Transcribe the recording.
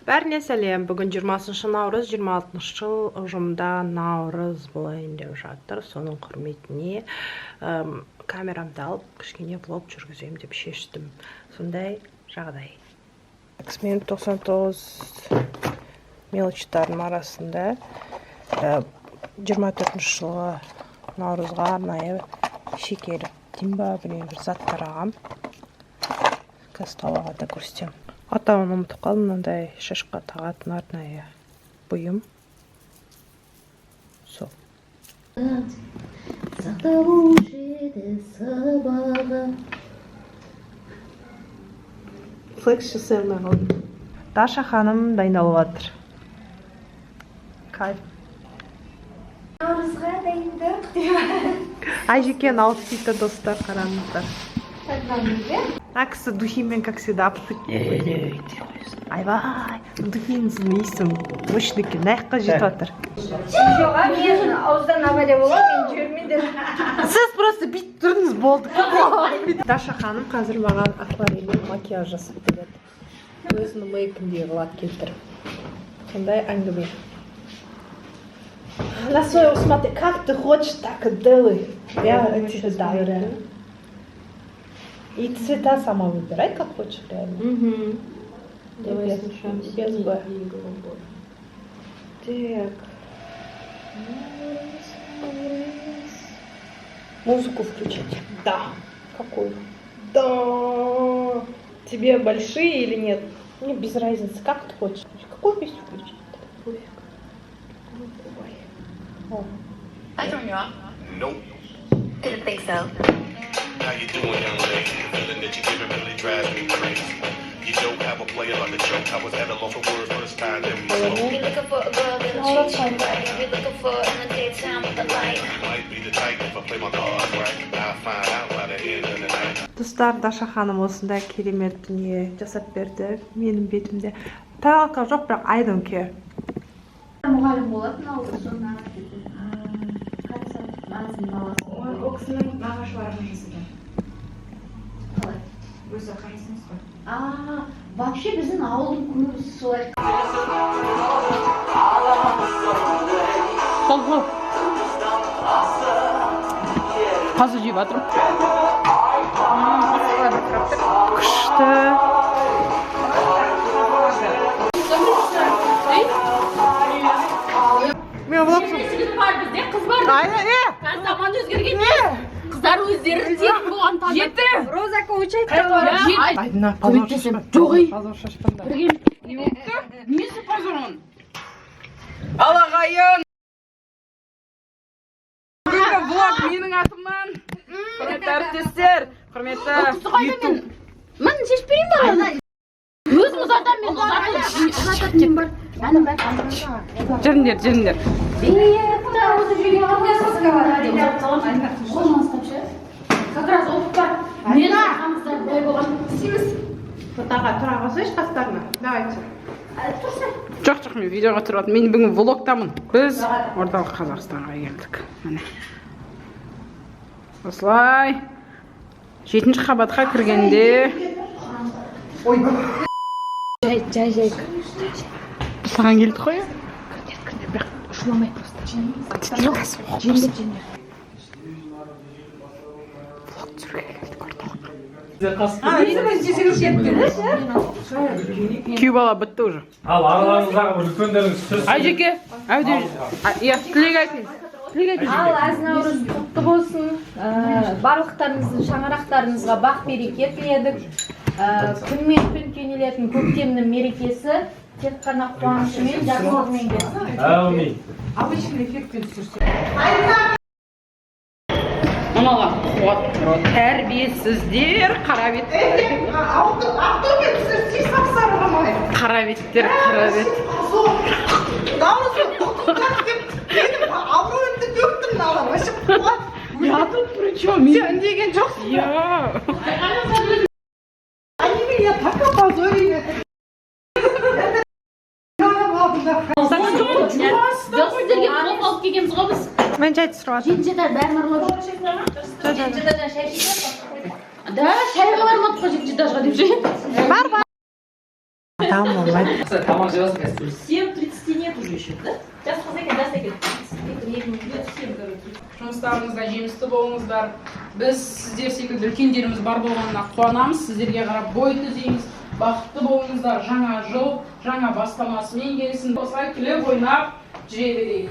Бәріне сәлем. Бүгін 20 наурыз, 26 жыл ұжымда наурыз болайын деп жатыр. Соның құрметіне камерамды алып, кішкене влог жүргіземін деп шештім. Сондай жағдай. Мен 99 мелочтардың арасында 24 жылғы наурызға арнайы шекер тимба бір заттар ағам. Қазір да көрсетем. Атауын ұмытып қалдым, мынандай шашқа тағатын арнайы бұйым. Сол. Флекс жасай алмай қалдым. Даша ханым дайындалып жатыр. Кайф. Наурызға дайындық. Айжекен аутфиті достар, қараңыздар. Аксы духимен, как всегда, айбай, духинсың дейсің, мощныки, наяққа жетіп жатыр. Жоға, мен ауыздан авария болады, мен жүрмейді. Сіз просто бит тұрыңыз болды. Даша ханым қазір маған акварельмен макияж жасап береді. Өзінің мейкінде қылат келтіріп. Сондай әңгіме. На свой смотри, как ты хочешь, так и делай. Я тебе даю. И цвета сама выбирай, как хочешь, реально. Давай без Б. Так. Музыку включить? Да. Какую? Да. Тебе большие или нет? Мне без разницы, как ты хочешь. Какую песню включить? Пофиг. Nope. Didn't think so. How you doing, young lady? Feeling that you giving really drives me crazy. You don't have a player like a joke. I was at a local words first time that we spoke. You're looking for a girl that'll treat you right. You're looking for in the daytime with the light. Might be the type if I play my cards right. I'll find out by the end of the night. Достар, Даша ханым осындай керемет дүние жасап берді менің бетімде. Таралқа жоқ, бірақ I don't care. Мұғалім болатын ауыз сонда. Қарасат, баласы. Ол кісінің нағашылары жасады. Қалай? Өзі қарасыңыз ғой. Вообще біздің ауылдың көбісі солай. Қазір жеп жатырмын. Күшті. Мен влогшым. Бар бізде қыз бар. Қазір заман өзгерген. Қыздар өздері тек болған таза. Жетті. Розака учайт. Айдына позор шашпан. Жоғи. Позор шашпанда. Несі позорын? Алағайын. Бүгінгі влог менің атымнан. Құрметті әріптестер. Құрметті YouTube. Мен шешіп берейін бара. Өзім ұзатам мен ұзататын бар. Әнім бар. Жүріңдер. Осы жерге қалған Қолын ұстап ше. Как раз опыт бар. Мен қамыздар былай болған. Істейміз. Фотоға тұра қосайшы қастарына. Давайте. Жоқ, мен видеоға тұратын. Мен бүгін влогтамын. Біз орталық Қазақстанға келдік. Міне. Осылай. 7-ші қабатқа кіргенде. Жай. Саған келді қой? Шуламай просто. Күй бала бітті уже. Ал араларыңыздағы үлкендеріңіз сөз Айжеке, тілек айтыңыз. Ал әз наурыз құтты болсын. Барлықтарыңыздың шаңырақтарыңызға бақ береке тіледік. Күнмен күн кенелетін көктемнің мерекесі тек қана қуанышымен, жақсылығымен келсін. Әумин. Обычный эффектпен түсірсе. Мынауға қуат тәрбиесіздер, қара бет. Ақтөбе түсірсе сап-сары ғамай. Қара беттер, қара бет. Наурыз құттықтап деп менің абыройымды төктім мыналар. Вообще қуат. Я тут при чем? Сен үндеген жоқсың. Я. Они меня так опозорили. Сіздерге қоп алып келгенбіз ғой біз. Мен жай түсіріп жатырмын. Жеті бәрін ұрлап жүр. Жеті шай ішіп. Да, шайға бармадық қой жеті деп ше. Бар. Там болмайды. Тамақ жеп аласың қазір. 7:30 нет уже еще, да? Жұмыстарыңызда жемісті болыңыздар. Біз сіздер секілді үлкендеріміз бар болғанына қуанамыз. Сіздерге қарап бой түзейміз. Бақытты болыңыздар. Жаңа жыл, жаңа бастамасымен келсін. Осылай күліп ойнап жүре берейік.